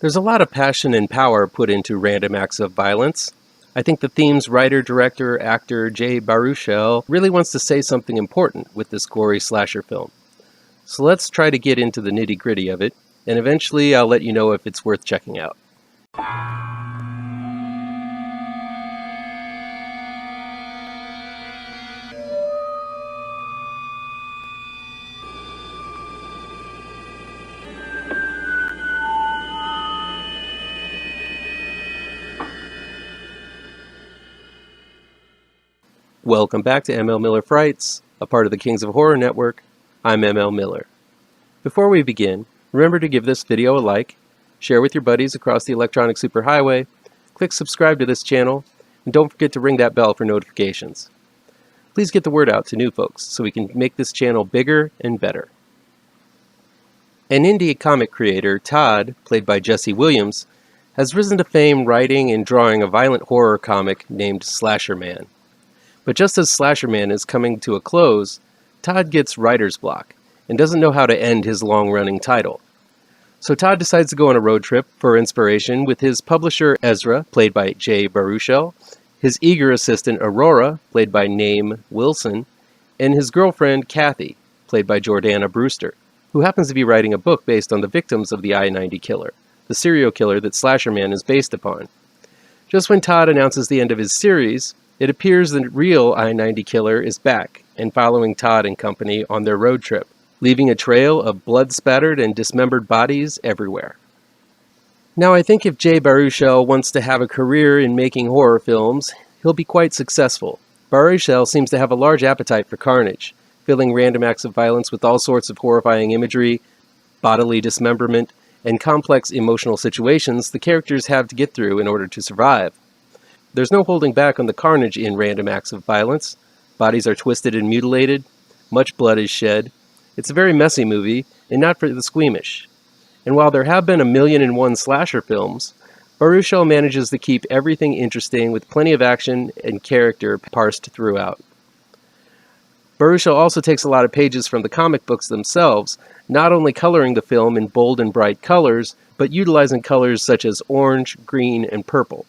There's a lot of passion and power put into random acts of violence. I think the theme's writer, director, actor Jay Baruchel really wants to say something important with this gory slasher film. So let's try to get into the nitty-gritty of it, and eventually I'll let you know if it's worth checking out. Welcome back to ML Miller Frights, a part of the Kings of Horror Network. I'm ML Miller. Before we begin, remember to give this video a like, share with your buddies across the electronic superhighway, click subscribe to this channel, and don't forget to ring that bell for notifications. Please get the word out to new folks so we can make this channel bigger and better. An indie comic creator, Todd, played by Jesse Williams, has risen to fame writing and drawing a violent horror comic named Slasher Man. But just as Slasher Man is coming to a close, Todd gets writer's block and doesn't know how to end his long-running title. So Todd decides to go on a road trip for inspiration with his publisher Ezra, played by Jay Baruchel, his eager assistant Aurora, played by Naim Wilson, and his girlfriend Kathy, played by Jordana Brewster, who happens to be writing a book based on the victims of the I-90 killer, the serial killer that Slasher Man is based upon. Just when Todd announces the end of his series, it appears the real I-90 killer is back and following Todd and company on their road trip, leaving a trail of blood-spattered and dismembered bodies everywhere. Now, I think if Jay Baruchel wants to have a career in making horror films, he'll be quite successful. Baruchel seems to have a large appetite for carnage, filling random acts of violence with all sorts of horrifying imagery, bodily dismemberment, and complex emotional situations the characters have to get through in order to survive. There's no holding back on the carnage in random acts of violence. Bodies are twisted and mutilated. Much blood is shed. It's a very messy movie, and not for the squeamish. And while there have been 1,000,001 slasher films, Baruchel manages to keep everything interesting with plenty of action and character parsed throughout. Baruchel also takes a lot of pages from the comic books themselves, not only coloring the film in bold and bright colors, but utilizing colors such as orange, green, and purple.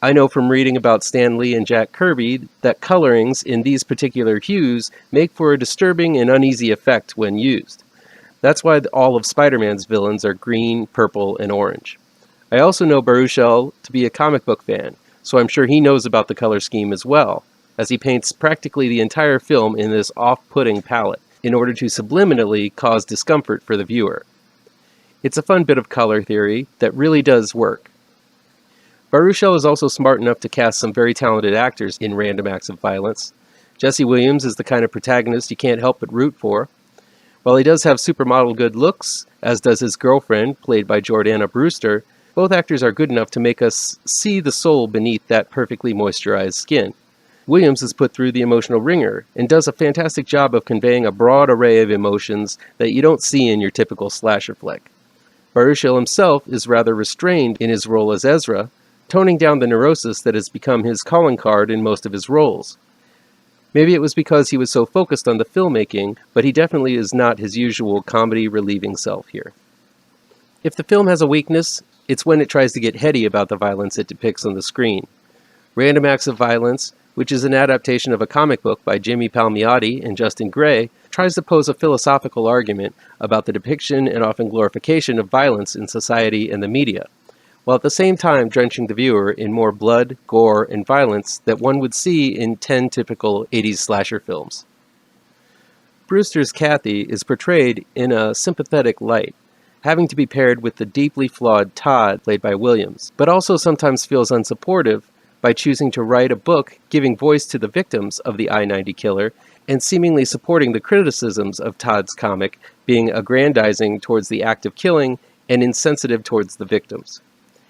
I know from reading about Stan Lee and Jack Kirby that colorings in these particular hues make for a disturbing and uneasy effect when used. That's why all of Spider-Man's villains are green, purple, and orange. I also know Baruchel to be a comic book fan, so I'm sure he knows about the color scheme as well, as he paints practically the entire film in this off-putting palette in order to subliminally cause discomfort for the viewer. It's a fun bit of color theory that really does work. Baruchel is also smart enough to cast some very talented actors in random acts of violence. Jesse Williams is the kind of protagonist you can't help but root for. While he does have supermodel good looks, as does his girlfriend, played by Jordana Brewster, both actors are good enough to make us see the soul beneath that perfectly moisturized skin. Williams is put through the emotional ringer and does a fantastic job of conveying a broad array of emotions that you don't see in your typical slasher flick. Baruchel himself is rather restrained in his role as Ezra, toning down the neurosis that has become his calling card in most of his roles. Maybe it was because he was so focused on the filmmaking, but he definitely is not his usual comedy-relieving self here. If the film has a weakness, it's when it tries to get heady about the violence it depicts on the screen. Random Acts of Violence, which is an adaptation of a comic book by Jimmy Palmiotti and Justin Gray, tries to pose a philosophical argument about the depiction and often glorification of violence in society and the media, while at the same time drenching the viewer in more blood, gore, and violence that one would see in 10 typical 80s slasher films. Brewster's Kathy is portrayed in a sympathetic light, having to be paired with the deeply flawed Todd, played by Williams, but also sometimes feels unsupportive by choosing to write a book giving voice to the victims of the I-90 killer and seemingly supporting the criticisms of Todd's comic being aggrandizing towards the act of killing and insensitive towards the victims.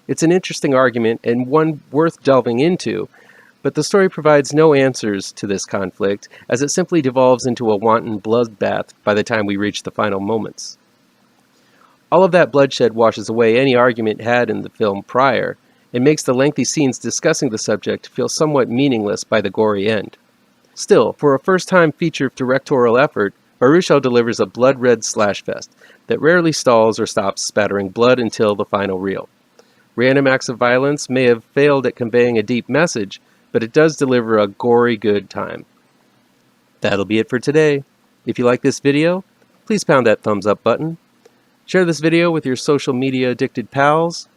It's an interesting argument and one worth delving into, but the story provides no answers to this conflict as it simply devolves into a wanton bloodbath by the time we reach the final moments. All of that bloodshed washes away any argument had in the film prior and makes the lengthy scenes discussing the subject feel somewhat meaningless by the gory end. Still, for a first-time feature directorial effort, Baruchel delivers a blood-red slashfest that rarely stalls or stops spattering blood until the final reel. Random acts of violence may have failed at conveying a deep message, but it does deliver a gory good time. That'll be it for today. If you like this video, please pound that thumbs up button. Share this video with your social media addicted pals.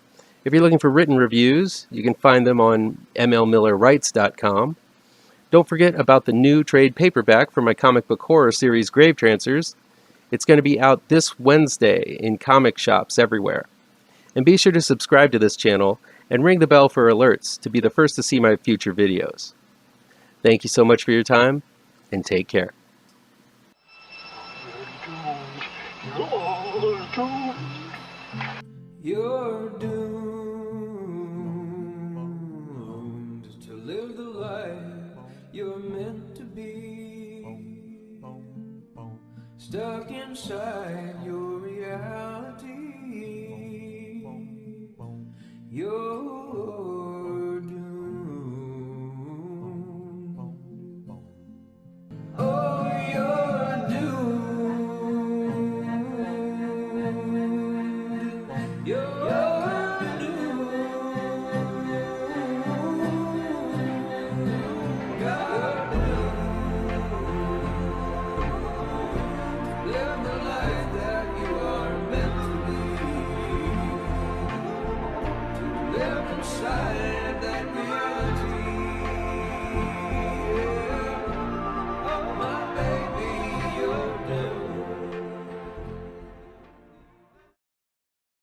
If you're looking for written reviews, you can find them on mlmillerwrites.com. Don't forget about the new trade paperback for my comic book horror series Grave Trancers. It's going to be out this Wednesday in comic shops everywhere. And be sure to subscribe to this channel and ring the bell for alerts to be the first to see my future videos. Thank you so much for your time, and take care. You're doomed to live the life you're meant to be, stuck inside your reality. You're doomed. Oh, you're doomed. You're doomed. God live the life that you are meant to be. Live inside